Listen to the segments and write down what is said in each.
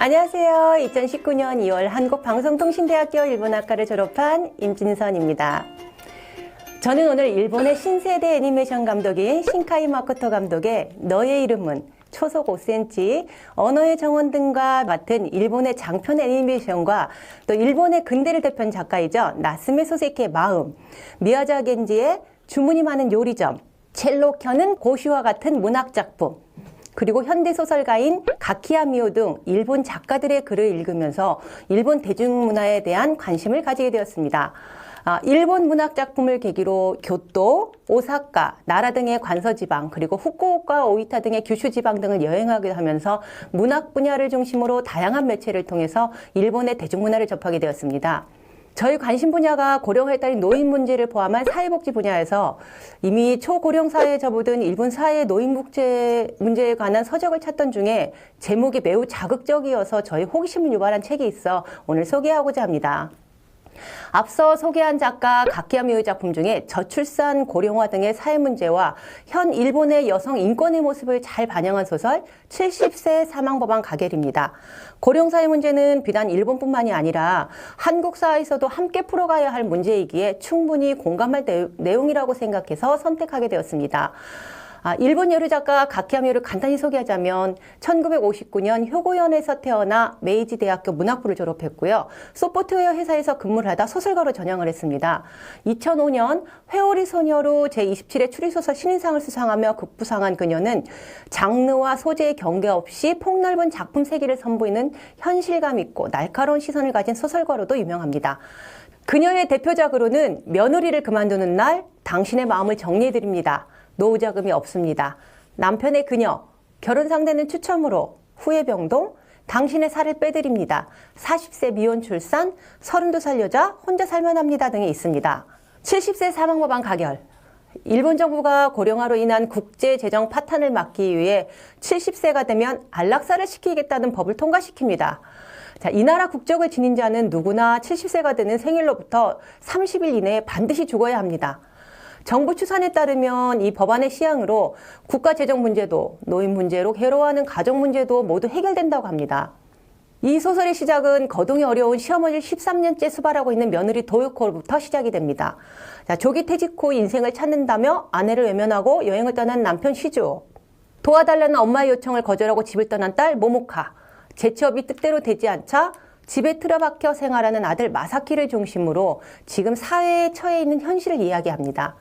안녕하세요. 2019년 2월 한국방송통신대학교 일본학과를 졸업한 임진선입니다. 저는 오늘 일본의 신세대 애니메이션 감독인 신카이 마코토 감독의 너의 이름은, 초속 5cm, 언어의 정원 등과 맡은 일본의 장편 애니메이션과 또 일본의 근대를 대표한 작가이죠. 나스메 소세키의 마음, 미야자 겐지의 주문이 많은 요리점, 첼로 켜는 고시와 같은 문학작품, 그리고 현대소설가인 가키야 미오 등 일본 작가들의 글을 읽으면서 일본 대중문화에 대한 관심을 가지게 되었습니다. 일본 문학작품을 계기로 교토, 오사카, 나라 등의 관서지방, 그리고 후쿠오카, 오이타 등의 규슈지방 등을 여행하게 하면서 문학 분야를 중심으로 다양한 매체를 통해서 일본의 대중문화를 접하게 되었습니다. 저희 관심 분야가 고령화에 따른 노인 문제를 포함한 사회복지 분야에서 이미 초고령 사회에 접어든 일본 사회의 노인 문제에 관한 서적을 찾던 중에 제목이 매우 자극적이어서 저희 호기심을 유발한 책이 있어 오늘 소개하고자 합니다. 앞서 소개한 작가 가키야 미오의 작품 중에 저출산, 고령화 등의 사회 문제와 현 일본의 여성 인권의 모습을 잘 반영한 소설 70세 사망법안 가결입니다. 고령 사회 문제는 비단 일본뿐만이 아니라 한국 사회에서도 함께 풀어가야 할 문제이기에 충분히 공감할 내용이라고 생각해서 선택하게 되었습니다. 일본 여류 작가 가키야 미오를 간단히 소개하자면 1959년 효고현에서 태어나 메이지 대학교 문학부를 졸업했고요. 소프트웨어 회사에서 근무를 하다 소설가로 전향을 했습니다. 2005년 회오리 소녀로 제27회 추리소설 신인상을 수상하며 급부상한 그녀는 장르와 소재의 경계 없이 폭넓은 작품 세계를 선보이는 현실감 있고 날카로운 시선을 가진 소설가로도 유명합니다. 그녀의 대표작으로는 며느리를 그만두는 날, 당신의 마음을 정리해드립니다. 노후자금이 없습니다. 남편의 그녀, 결혼 상대는 추첨으로, 후회병동, 당신의 살을 빼드립니다. 40세 미혼 출산, 32살 여자 혼자 살만 합니다 등이 있습니다. 70세 사망법안 가결. 일본 정부가 고령화로 인한 국제 재정 파탄을 막기 위해 70세가 되면 안락사를 시키겠다는 법을 통과시킵니다. 이 나라 국적을 지닌 자는 누구나 70세가 되는 생일로부터 30일 이내에 반드시 죽어야 합니다. 정부 추산에 따르면 이 법안의 시향으로 국가 재정 문제도, 노인 문제로 괴로워하는 가정 문제도 모두 해결된다고 합니다. 이 소설의 시작은 거동이 어려운 시어머니를 13년째 수발하고 있는 며느리 도요코로부터 시작이 됩니다. 조기 퇴직 후 인생을 찾는다며 아내를 외면하고 여행을 떠난 남편 시즈오, 도와달라는 엄마의 요청을 거절하고 집을 떠난 딸 모모카, 재취업이 뜻대로 되지 않자 집에 틀어박혀 생활하는 아들 마사키를 중심으로 지금 사회에 처해 있는 현실을 이야기합니다.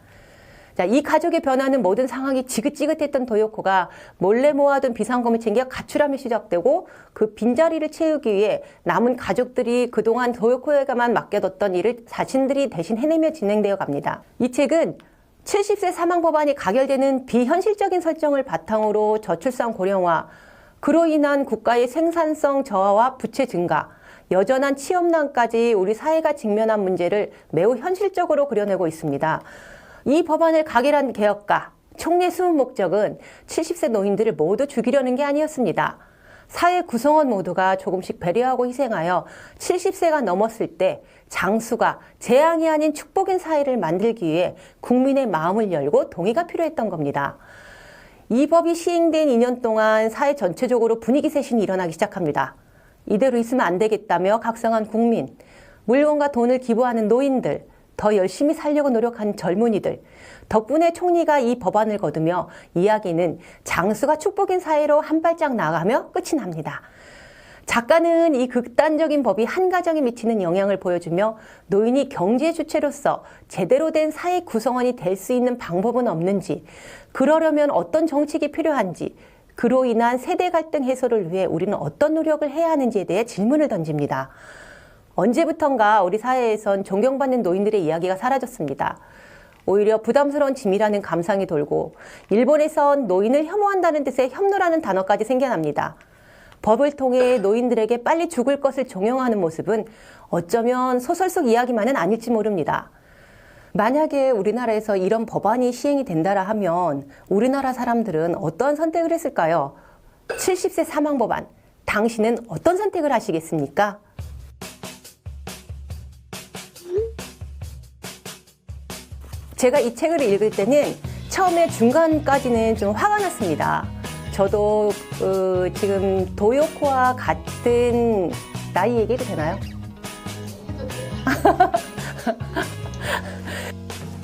이 가족의 변화는 모든 상황이 지긋지긋했던 도요코가 몰래 모아둔 비상금을 챙겨 가출함이 시작되고 그 빈자리를 채우기 위해 남은 가족들이 그동안 도요코에게만 맡겨뒀던 일을 자신들이 대신 해내며 진행되어 갑니다. 이 책은 70세 사망법안이 가결되는 비현실적인 설정을 바탕으로 저출산 고령화, 그로 인한 국가의 생산성 저하와 부채 증가, 여전한 취업난까지 우리 사회가 직면한 문제를 매우 현실적으로 그려내고 있습니다. 이 법안을 가결한 개혁가, 총리의 숨은 목적은 70세 노인들을 모두 죽이려는 게 아니었습니다. 사회 구성원 모두가 조금씩 배려하고 희생하여 70세가 넘었을 때 장수가 재앙이 아닌 축복인 사회를 만들기 위해 국민의 마음을 열고 동의가 필요했던 겁니다. 이 법이 시행된 2년 동안 사회 전체적으로 분위기 쇄신이 일어나기 시작합니다. 이대로 있으면 안 되겠다며 각성한 국민, 물건과 돈을 기부하는 노인들, 더 열심히 살려고 노력한 젊은이들, 덕분에 총리가 이 법안을 거두며 이야기는 장수가 축복인 사회로 한 발짝 나아가며 끝이 납니다. 작가는 이 극단적인 법이 한 가정에 미치는 영향을 보여주며 노인이 경제 주체로서 제대로 된 사회 구성원이 될 수 있는 방법은 없는지, 그러려면 어떤 정책이 필요한지, 그로 인한 세대 갈등 해소를 위해 우리는 어떤 노력을 해야 하는지에 대해 질문을 던집니다. 언제부턴가 우리 사회에선 존경받는 노인들의 이야기가 사라졌습니다. 오히려 부담스러운 짐이라는 감상이 돌고 일본에선 노인을 혐오한다는 뜻의 협노라는 단어까지 생겨납니다. 법을 통해 노인들에게 빨리 죽을 것을 종용하는 모습은 어쩌면 소설 속 이야기만은 아닐지 모릅니다. 만약에 우리나라에서 이런 법안이 시행이 된다라 하면 우리나라 사람들은 어떤 선택을 했을까요? 70세 사망법안, 당신은 어떤 선택을 하시겠습니까? 제가 이 책을 읽을 때는 처음에 중간까지는 좀 화가 났습니다. 저도 지금 도요코와 같은 나이 얘기해도 되나요?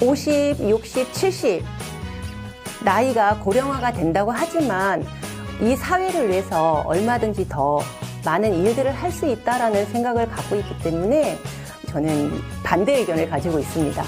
50, 60, 70 나이가 고령화가 된다고 하지만 이 사회를 위해서 얼마든지 더 많은 일들을 할 수 있다라는 생각을 갖고 있기 때문에 저는 반대 의견을 가지고 있습니다.